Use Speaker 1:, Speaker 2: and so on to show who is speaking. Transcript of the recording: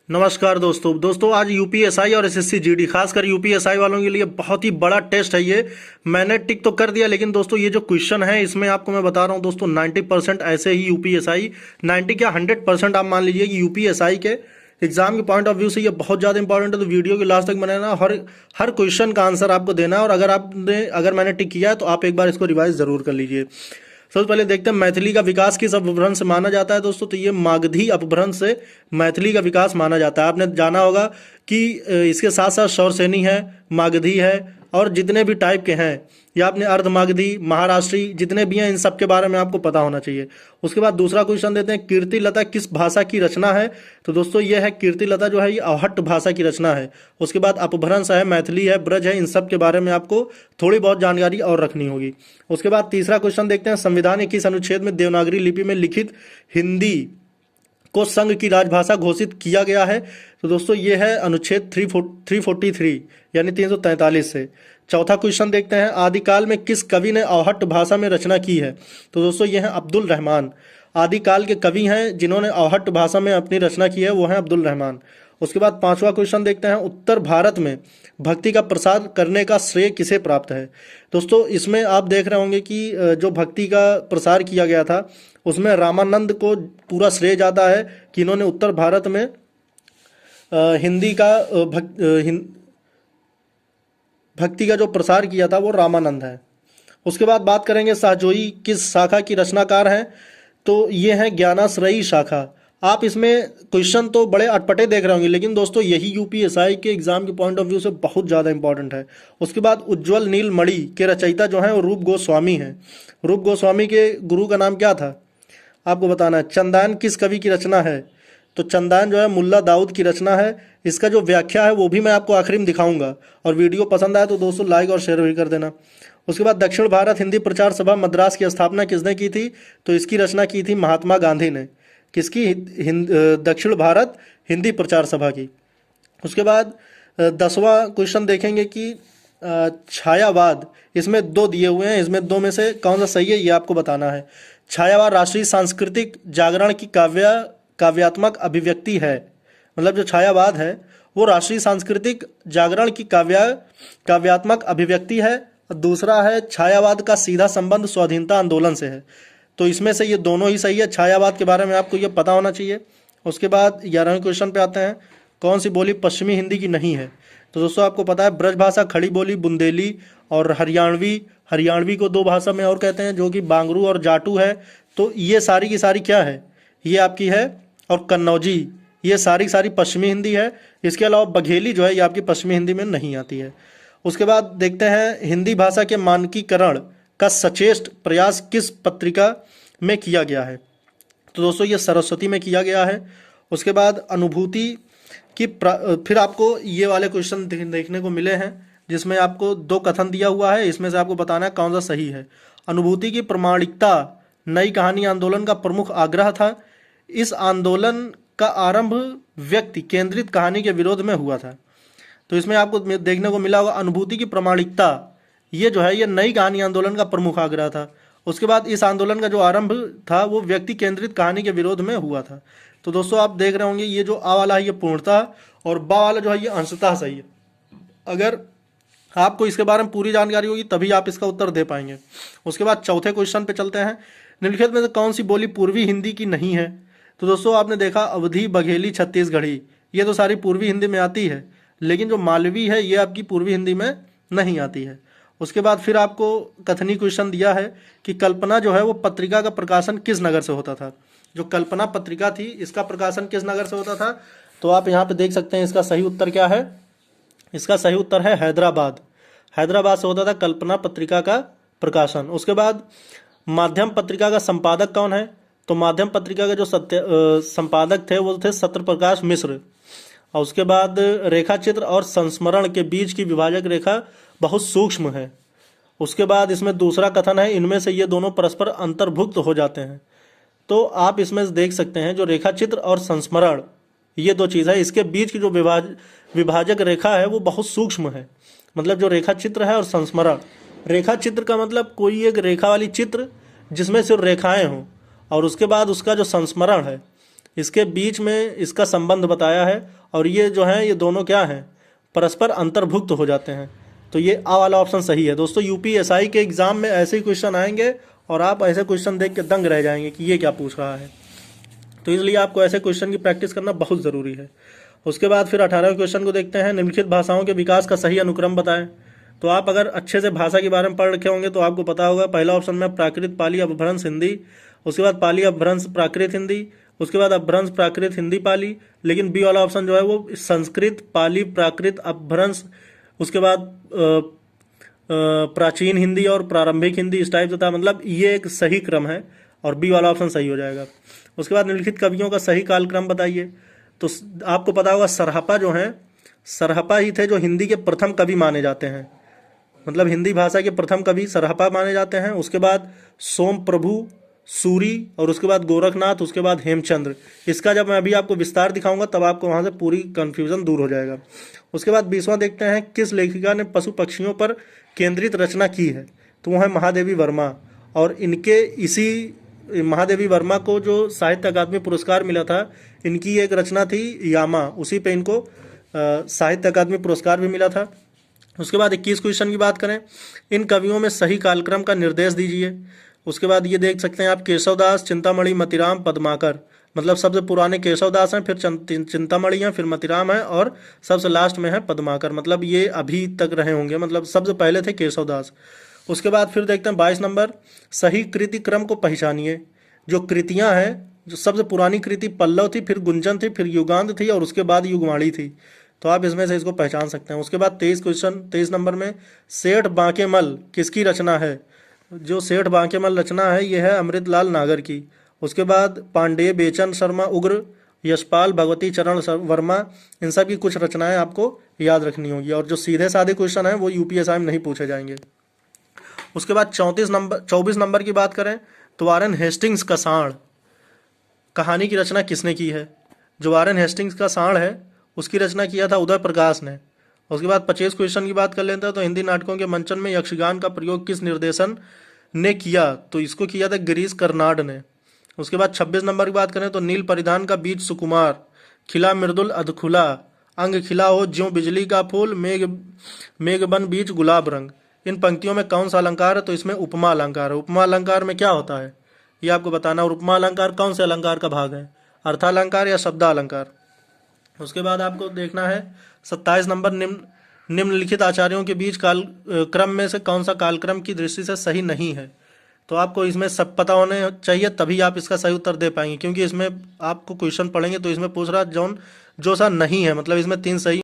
Speaker 1: नमस्कार दोस्तों आज यूपीएसआई और एसएससी जीडी खासकर यूपीएसआई वालों के लिए बहुत ही बड़ा टेस्ट है ये। मैंने टिक तो कर दिया, लेकिन दोस्तों ये जो क्वेश्चन है इसमें आपको मैं बता रहा हूँ दोस्तों 90% ऐसे ही यूपीएसआई 90 क्या 100% आप मान लीजिए कि यूपीएसआई के एग्जाम के पॉइंट ऑफ व्यू से ये बहुत ज़्यादा इंपॉर्टेंट है। तो वीडियो के लास्ट तक बनाना, हर क्वेश्चन का आंसर आपको देना है। और अगर मैंने टिक किया है तो आप एक बार इसको रिवाइज जरूर कर लीजिए। सबसे पहले देखते हैं मैथिली का विकास किस अपभ्रंश से माना जाता है दोस्तों। तो ये मागधी अपभ्रंश से मैथिली का विकास माना जाता है। आपने जाना होगा कि इसके साथ साथ शौरसेनी है, मागधी है और जितने भी टाइप के हैं, या आपने अर्धमागधी, महाराष्ट्री जितने भी हैं, इन सब के बारे में आपको पता होना चाहिए। उसके बाद दूसरा क्वेश्चन देते हैं, कीर्तिलता किस भाषा की रचना है। तो दोस्तों ये है कीर्तिलता जो है ये अवहट्ट भाषा की रचना है। उसके बाद अपभ्रंश है, मैथिली है, ब्रज है, इन सब के बारे में आपको थोड़ी बहुत जानकारी और रखनी होगी। उसके बाद तीसरा क्वेश्चन देखते हैं, संविधान के किस अनुच्छेद में देवनागरी लिपि में लिखित हिंदी को संघ की राजभाषा घोषित किया गया है। तो दोस्तों ये है अनुच्छेद 343 यानी 343 से। चौथा क्वेश्चन देखते हैं, आदिकाल में किस कवि ने अवहट्ट भाषा में रचना की है। तो दोस्तों ये हैं अब्दुल रहमान। आदिकाल के कवि हैं जिन्होंने अवहट्ट भाषा में अपनी रचना की है, वो हैं अब्दुल रहमान। उसके बाद पांचवा क्वेश्चन देखते हैं, उत्तर भारत में भक्ति का प्रसार करने का श्रेय किसे प्राप्त है। दोस्तों इसमें आप देख रहे होंगे कि जो भक्ति का प्रसार किया गया था उसमें रामानंद को पूरा श्रेय जाता है कि इन्होंने उत्तर भारत में हिंदी का भक्ति का जो प्रसार किया था वो रामानंद है। उसके बाद बात करेंगे शाहजोई किस शाखा की रचनाकार हैं। तो ये हैं ज्ञानाश्रयी शाखा। आप इसमें क्वेश्चन तो बड़े अटपटे देख रहे होंगे, लेकिन दोस्तों यही यूपीएसआई के एग्जाम के पॉइंट ऑफ व्यू से बहुत ज़्यादा इंपॉर्टेंट है। उसके बाद उज्ज्वल नीलमणि के रचयिता जो हैं वो रूप गोस्वामी हैं। रूप गोस्वामी के गुरु का नाम क्या था आपको बताना है। चंदान किस कवि की रचना है। तो चंदान जो है मुल्ला दाऊद की रचना है। इसका जो व्याख्या है वो भी मैं आपको आखिरी में दिखाऊंगा। और वीडियो पसंद आए तो दोस्तों लाइक और शेयर भी कर देना। उसके बाद दक्षिण भारत हिंदी प्रचार सभा मद्रास की स्थापना किसने की थी। तो इसकी रचना की थी महात्मा गांधी ने। किसकी, दक्षिण भारत हिंदी प्रचार सभा की। उसके बाद 10वां क्वेश्चन देखेंगे कि छायावाद, इसमें दो दिए हुए हैं, इसमें दो में से कौन सा सही है ये आपको बताना है। छायावाद राष्ट्रीय सांस्कृतिक जागरण की काव्यात्मक अभिव्यक्ति है। मतलब जो छायावाद है वो राष्ट्रीय सांस्कृतिक जागरण की काव्यात्मक अभिव्यक्ति है। और दूसरा है छायावाद का सीधा संबंध स्वाधीनता आंदोलन से है। तो इसमें से ये दोनों ही सही है। छायावाद के बारे में आपको ये पता होना चाहिए। उसके बाद 11वें क्वेश्चन पे आते हैं, कौन सी बोली पश्चिमी हिंदी की नहीं है। तो दोस्तों आपको पता है ब्रज भाषा, खड़ी बोली, बुंदेली और हरियाणवी को दो भाषा में और कहते हैं जो कि बांगरू और जाटू है। तो ये सारी की सारी क्या है, ये आपकी है। और कन्नौजी, ये सारी सारी पश्चिमी हिंदी है। इसके अलावा बघेली जो है ये आपकी पश्चिमी हिंदी में नहीं आती है। उसके बाद देखते हैं, हिंदी भाषा के मानकीकरण का सचेष्ट प्रयास किस पत्रिका में किया गया है। तो दोस्तों ये सरस्वती में किया गया है। उसके बाद अनुभूति की फिर आपको ये वाले क्वेश्चन देखने को मिले हैं जिसमें आपको दो कथन दिया हुआ है, इसमें से आपको बताना है कौन सा सही है। अनुभूति की प्रामाणिकता नई कहानी आंदोलन का प्रमुख आग्रह था। इस आंदोलन का आरंभ व्यक्ति केंद्रित कहानी के विरोध में हुआ था। तो इसमें आपको देखने को मिला होगा अनुभूति की प्रामाणिकता, ये जो है ये नई कहानी आंदोलन का प्रमुख आग्रह था। उसके बाद इस आंदोलन का जो आरंभ था वो व्यक्ति केंद्रित कहानी के विरोध में हुआ था। तो दोस्तों आप देख रहे होंगे ये जो आ वाला है ये पूर्णतः और बा वाला जो है ये अंशतः सही है। अगर आपको इसके बारे में पूरी जानकारी होगी तभी आप इसका उत्तर दे पाएंगे। उसके बाद चौथे क्वेश्चन पे चलते हैं, निम्नलिखित में से कौन सी बोली पूर्वी हिंदी की नहीं है। तो दोस्तों आपने देखा अवधी, बघेली, छत्तीसगढ़ी, ये तो सारी पूर्वी हिंदी में आती है, लेकिन जो मालवी है ये आपकी पूर्वी हिंदी में नहीं आती है। उसके बाद फिर आपको कथनी क्वेश्चन दिया है कि कल्पना जो है वो पत्रिका का प्रकाशन किस नगर से होता था। जो कल्पना पत्रिका थी इसका प्रकाशन किस नगर से होता था। तो आप यहाँ पे देख सकते हैं इसका सही उत्तर क्या है। इसका सही उत्तर है हैदराबाद। हैदराबाद से होता था कल्पना पत्रिका का प्रकाशन। उसके बाद माध्यम पत्रिका का संपादक कौन है। तो माध्यम पत्रिका के जो संपादक थे वो थे सत्यप्रकाश मिश्र। और उसके बाद रेखा चित्र और संस्मरण के बीच की विभाजक रेखा बहुत सूक्ष्म है। उसके बाद इसमें दूसरा कथन है, इनमें से ये दोनों परस्पर अंतर्भुक्त हो जाते हैं। तो आप इसमें देख सकते हैं जो रेखा चित्र और संस्मरण ये दो चीज़ है, इसके बीच की जो विभाजक रेखा है वो बहुत सूक्ष्म है। मतलब जो रेखा चित्र है और संस्मरण, रेखा चित्र का मतलब कोई एक रेखा वाली चित्र जिसमें सिर्फ रेखाएं हों, और उसके बाद उसका जो संस्मरण है इसके बीच में इसका संबंध बताया है, और ये जो है ये दोनों क्या हैं, परस्पर अंतर्भुक्त हो जाते हैं। तो ये आ वाला ऑप्शन सही है दोस्तों। यूपीएसआई के एग्जाम में ऐसे ही क्वेश्चन आएंगे और आप ऐसे क्वेश्चन देख के दंग रह जाएंगे कि ये क्या पूछ रहा है। तो इसलिए आपको ऐसे क्वेश्चन की प्रैक्टिस करना बहुत ज़रूरी है। उसके बाद फिर 18वें क्वेश्चन को देखते हैं, निम्नलिखित भाषाओं के विकास का सही अनुक्रम बताएं। तो आप अगर अच्छे से भाषा के बारे में पढ़ रखे होंगे तो आपको पता होगा, पहला ऑप्शन में प्राकृत पाली अपभ्रंश हिंदी, उसके बाद पाली अपभ्रंश प्राकृत हिंदी, उसके बाद अपभ्रंश प्राकृत हिंदी पाली। लेकिन बी वाला ऑप्शन जो है वो संस्कृत पाली प्राकृत अपभ्रंश, उसके बाद प्राचीन हिंदी और प्रारंभिक हिंदी, इस टाइप से था। मतलब ये एक सही क्रम है और बी वाला ऑप्शन सही हो जाएगा। उसके बाद निम्नलिखित कवियों का सही कालक्रम बताइए। तो आपको पता होगा सरहपा जो है, सरहपा ही थे जो हिंदी के प्रथम कवि माने जाते हैं, मतलब हिंदी भाषा के प्रथम कवि सरहपा माने जाते हैं। उसके बाद सोम प्रभु, सूरी, और उसके बाद गोरखनाथ, उसके बाद हेमचंद्र। इसका जब मैं अभी आपको विस्तार दिखाऊंगा तब आपको वहाँ से पूरी कन्फ्यूजन दूर हो जाएगा। उसके बाद 20वां देखते हैं, किस लेखिका ने पशु पक्षियों पर केंद्रित रचना की है। तो वो है महादेवी वर्मा, और इनके इसी महादेवी वर्मा को जो साहित्य अकादमी पुरस्कार मिला था, इनकी एक रचना थी यामा, उसी पे इनको साहित्य अकादमी पुरस्कार भी मिला था। उसके बाद 21 क्वेश्चन की बात करें, इन कवियों में सही कालक्रम का निर्देश दीजिए। उसके बाद ये देख सकते हैं आप, केशवदास, चिंतामणि, मतिराम, पद्माकर। मतलब सबसे पुराने केशवदास हैं, फिर चिंतामणि हैं, फिर मतिराम है, और सबसे लास्ट में है पद्माकर। मतलब ये अभी तक रहे होंगे, मतलब सबसे पहले थे केशवदास। उसके बाद फिर देखते हैं 22 नंबर, सही कृति क्रम को पहचानिए। जो कृतियां हैं, जो सबसे पुरानी कृति पल्लव थी, फिर गुंजन थी, फिर युगांत थी, और उसके बाद युगवाणी थी। तो आप इसमें से इसको पहचान सकते हैं। उसके बाद 23 नंबर में, सेठ बांकेमल किसकी रचना है। जो सेठ बांकेमल रचना है ये है अमृतलाल नागर की। उसके बाद पांडेय, बेचन शर्मा, उग्र, यशपाल, भगवती चरण वर्मा, इन सब की कुछ रचनाएं आपको याद रखनी होगी। और जो सीधे साधे क्वेश्चन हैं वो यूपीएसआई में नहीं पूछे जाएंगे। उसके बाद 24 नंबर की बात करें तो वारेन हेस्टिंग्स का सांड कहानी की रचना किसने की है। जो वारेन हेस्टिंग्स का सांड है उसकी रचना किया था उदय प्रकाश ने। उसके बाद 25 क्वेश्चन की बात कर लेते हैं, तो हिंदी नाटकों के मंचन में यक्षगान का प्रयोग किस निर्देशन ने किया। तो इसको किया था गिरीश कर्नाड ने। उसके बाद 26 नंबर की बात करें तो, नील परिधान का बीज सुकुमार, खिला मृदुल अधखुला, अंग खिला हो ज्यों बिजली का फूल, मेघ बन बीच गुलाब रंग। इन पंक्तियों में कौन सा अलंकार है। तो इसमें उपमा अलंकार है। उपमा अलंकार में क्या होता है ये आपको बताना। और उपमा अलंकार कौन से अलंकार का भाग है, अर्थालंकार या शब्दालंकार। उसके बाद आपको देखना है 27 नंबर, निम्नलिखित आचार्यों के बीच क्रम में से कौन सा कालक्रम की दृष्टि से सही नहीं है। तो आपको इसमें सब पता होने चाहिए, तभी आप इसका सही उत्तर दे पाएंगे, क्योंकि इसमें आपको क्वेश्चन पढ़ेंगे तो इसमें पूछ रहा जो सा नहीं है, मतलब इसमें 3 सही